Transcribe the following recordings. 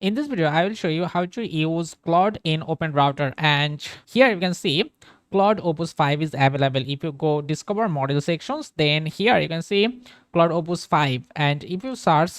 In this video, I will show you how to use Claude in OpenRouter. And here you can see Claude Opus 5 is available. If you go discover model sections, then here you can see Claude Opus 5. And if you search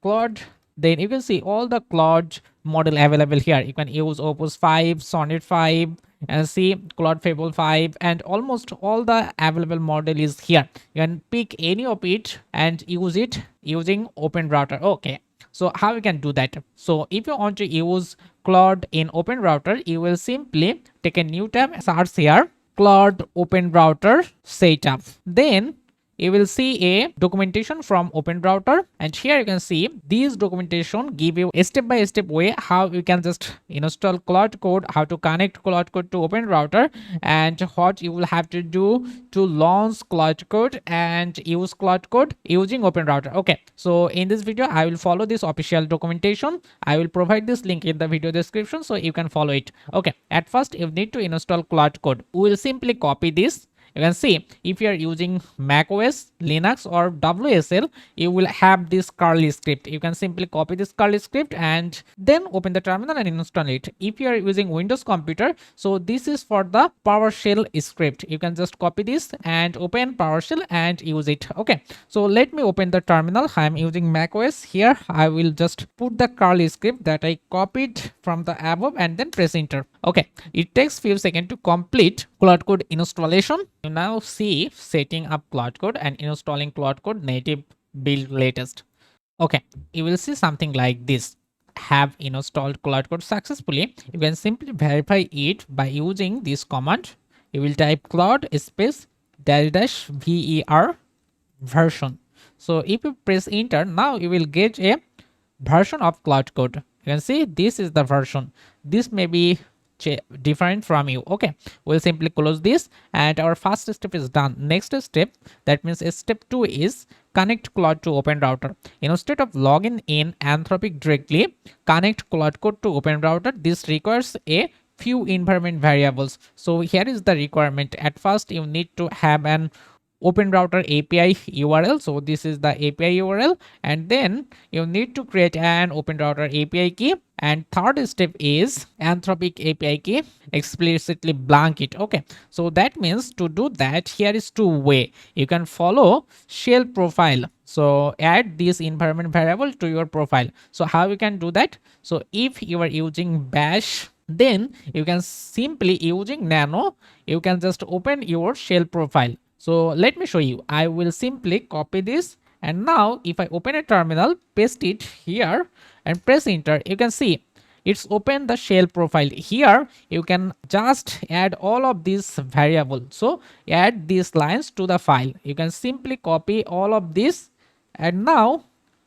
Claude, then you can see all the Claude model available here. You can use Opus 5, Sonnet 5, and see Claude Fable 5, and almost all the available model is here. You can pick any of it and use it using OpenRouter. Okay, so how you can do that? So if you want to use Claude in OpenRouter, you will simply take a new tab, search here Claude OpenRouter setup. Then you will see a documentation from OpenRouter, and here you can see these documentation give you a step-by-step way how you can just install Claude Code, how to connect Claude Code to OpenRouter, and what you will have to do to launch Claude Code and use Claude Code using OpenRouter. Okay, so in this video I will follow this official documentation. I will provide this link in the video description so you can follow it. Okay, at first you need to install Claude Code. We will simply copy this. You can see if you are using Mac OS, Linux, or WSL, you will have this curly script. You can simply copy this curly script and then open the terminal and install it. If you are using Windows computer, so this is for the PowerShell script. You can just copy this and open PowerShell and use it. Okay, so let me open the terminal. I am using Mac OS. Here I will just put the curly script that I copied from the above and then press enter. Okay, it takes few seconds to complete Claude Code installation. You now see setting up Claude Code and installing Claude Code native build latest. Okay, you will see something like this. Have installed Claude Code successfully. You can simply verify it by using this command. You will type Claude space dash ver version. So if you press enter, now you will get a version of Claude Code. You can see this is the version. This may be different from you. Okay, we'll simply close this and our first step is done. Next step, that means step 2 is connect Claude to OpenRouter. Instead of login in Anthropic directly, connect Claude Code to OpenRouter. This requires a few environment variables. So here is the requirement. At first you need to have an OpenRouter API URL. So this is the API URL, and then you need to create an OpenRouter API key. And third step is Anthropic API key, explicitly blank it. Okay, so that means to do that, here is two way. You can follow shell profile. So add this environment variable to your profile. So how you can do that? So if you are using bash, then you can simply using nano, you can just open your shell profile. So let me show you. I will simply copy this, and now if I open a terminal, paste it here and press enter, you can see it's open the shell profile. Here you can just add all of these variables. So add these lines to the file. You can simply copy all of this, and now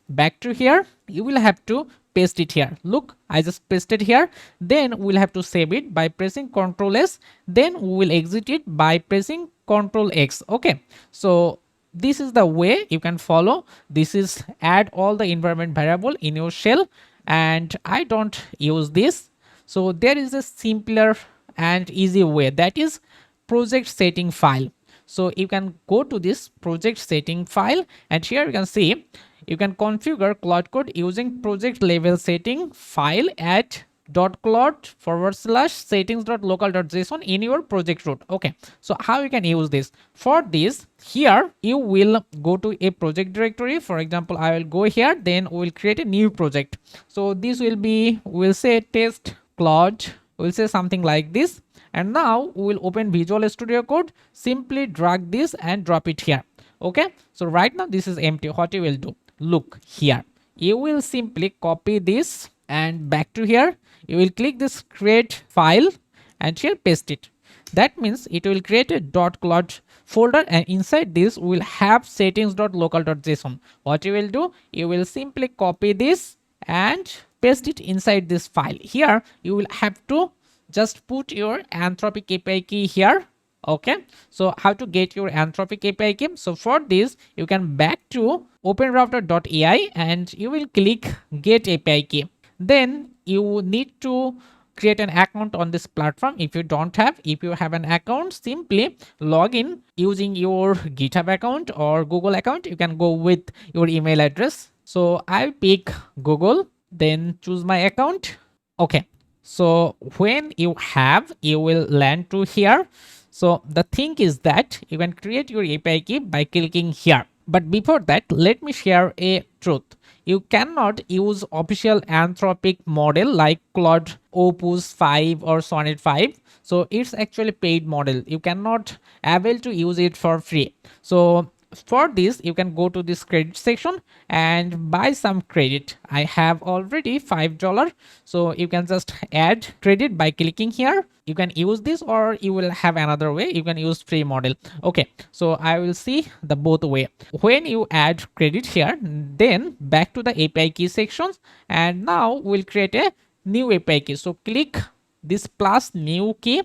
back to here you will have to paste it here. Look, I just pasted here. Then we'll have to save it by pressing Ctrl S. Then we will exit it by pressing Ctrl X. Okay, so this is the way you can follow. This is add all the environment variable in your shell, and I don't use this. So there is a simpler and easy way, that is project setting file. So you can go to this project setting file, and here you can see you can configure Claude Code using project level setting file at .claude/settings.local.json in your project root. Okay, so how you can use this? For this, here you will go to a project directory. For example, I will go here, then we will create a new project. So this will be, we'll say test Claude, we'll say something like this. And now we will open Visual Studio Code. Simply drag this and drop it here. Okay, so right now this is empty. What you will do? Look here, you will simply copy this and back to here. You will click this create file and here paste it. That means it will create a .claude folder, and inside this we will have settings.local.json. What you will do? You will simply copy this and paste it inside this file. Here you will have to just put your Anthropic API key here. Okay, so how to get your Anthropic API key? So for this, you can back to OpenRouter.ai and you will click get API key. Then you need to create an account on this platform. If you don't have, if you have an account, simply log in using your GitHub account or Google account. You can go with your email address. So I pick Google. then choose my account. Okay, so when you have, you will land to here. So the thing is that you can create your API key by clicking here. But before that, let me share a truth. You cannot use official Anthropic model like Claude Opus 5 or Sonnet 5. So it's actually paid model. You cannot able to use it for free. So for this, you can go to this credit section and buy some credit. I have already $5, so you can just add credit by clicking here. You can use this, or you will have another way. You can use free model. Okay, so I will see the both way. When you add credit here, then back to the API key sections, and now we'll create a new API key. So click this plus new key,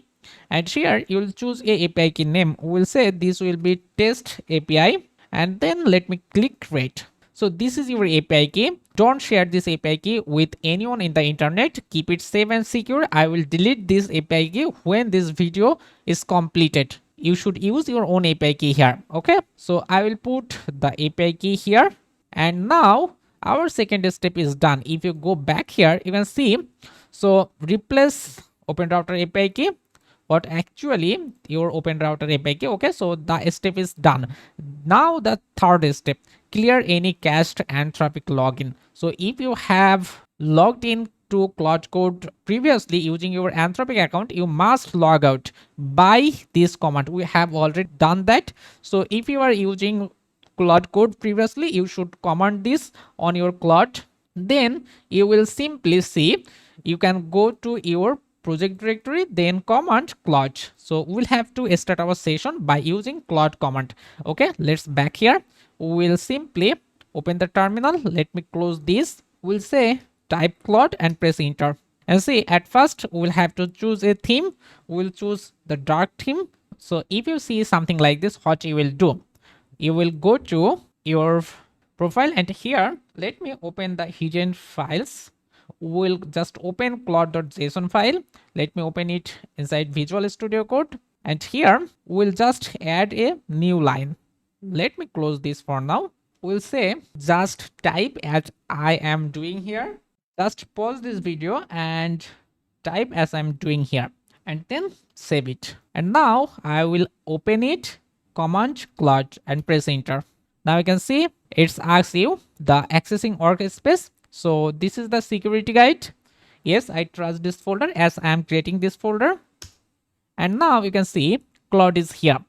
and here you will choose a API key name. We'll say this will be test API, and then let me click create. So this is your API key. Don't share this API key with anyone in the internet. Keep it safe and secure. I will delete this API key when this video is completed. You should use your own API key here. Okay, so I will put the API key here, and now our second step is done. If you go back here, you can see, so replace OpenRouter API key, what actually your OpenRouter API key. Okay, so the step is done. Now the third step, clear any cached Anthropic login. So if you have logged in to Claude Code previously using your Anthropic account, you must log out by this command. We have already done that. So if you are using Claude Code previously, you should command this on your Claude. Then you will simply see, you can go to your project directory, then command Claude. So we'll have to start our session by using Claude command. Okay, let's back here. We'll simply open the terminal. Let me close this. We'll say type Claude and press enter. And see, at first we'll have to choose a theme. We'll choose the dark theme. So if you see something like this, what you will do, you will go to your profile, and here let me open the hidden files. We'll just open claude.json file. Let me open it inside Visual Studio Code, and here we'll just add a new line. Let me close this for now. We'll say just type as I am doing here. Just pause this video and type as I'm doing here, and then save it. And now I will open it, command Claude, and press enter. Now you can see it's asks you the accessing workspace. So this is the security guide. Yes, I trust this folder as I am creating this folder. And now you can see Claude is here.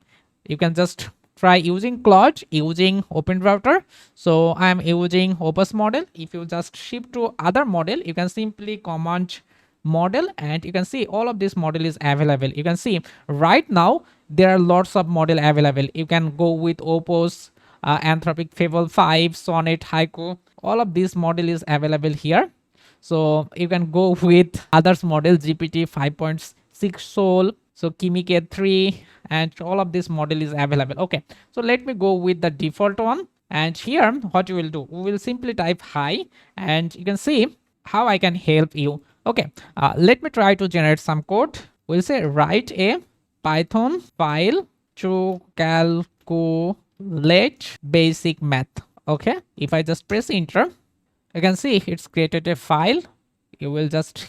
You can just try using Claude using OpenRouter. So I am using Opus model. If you just shift to other model, you can simply command model, and you can see all of this model is available. You can see right now there are lots of model available. You can go with Opus, Anthropic Fable 5, Sonnet, Haiku. All of this model is available here. So you can go with others model, GPT 5.6 Soul, so Kimike 3, and all of this model is available. Okay, so let me go with the default one, and here what you will do, we will simply type hi, and you can see how I can help you. Okay, let me try to generate some code. We'll say write a Python file to calculate basic math. Okay, if I just press enter, you can see it's created a file. You will just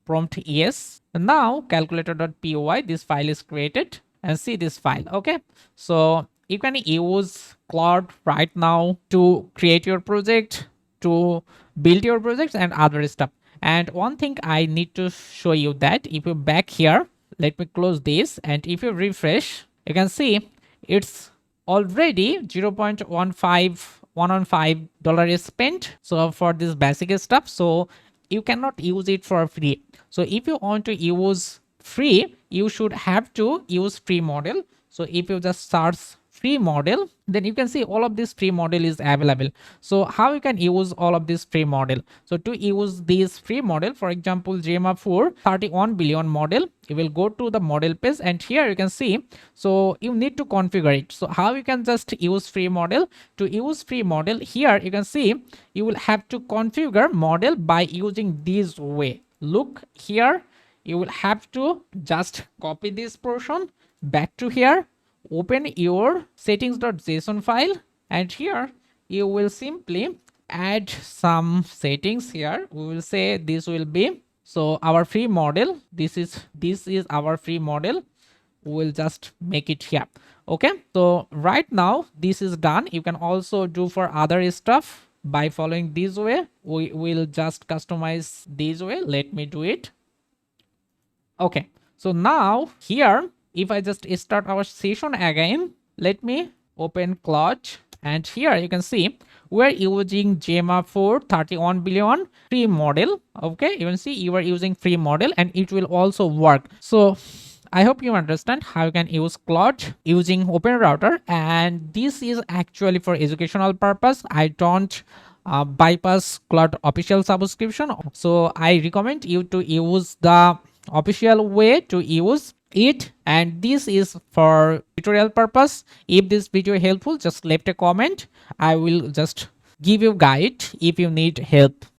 prompt yes. And now calculator.py, this file is created, and see this file. Okay, so you can use Claude right now to create your project, to build your projects and other stuff. And one thing I need to show you, that if you back here, let me close this, and if you refresh, you can see it's already 0.15 $1 is spent so for this basic stuff. So you cannot use it for free. So if you want to use free, you should have to use free model. So if you just search free model, then you can see all of this free model is available. So how you can use all of this free model? So to use this free model, for example, JMA 4 31 billion model, you will go to the model page, and here you can see, so you need to configure it. So how you can just use free model? To use free model, here you can see you will have to configure model by using this way. Look here, you will have to just copy this portion back to here, open your settings.json file, and here you will simply add some settings here. We will say this will be, so our free model, this is our free model. We'll just make it here. Okay, so right now this is done. You can also do for other stuff by following this way. We will just customize this way. Let me do it. Okay, so now here, if I just start our session again, let me open Claude, and here you can see we're using Gemma for 31 billion free model. Okay, you can see you are using free model and it will also work. So I hope you understand how you can use Claude using OpenRouter, and this is actually for educational purpose. I don't bypass Claude official subscription, so I recommend you to use the official way to use it, and this is for tutorial purpose. If this video helpful, just leave a comment. I will just give you guide if you need help.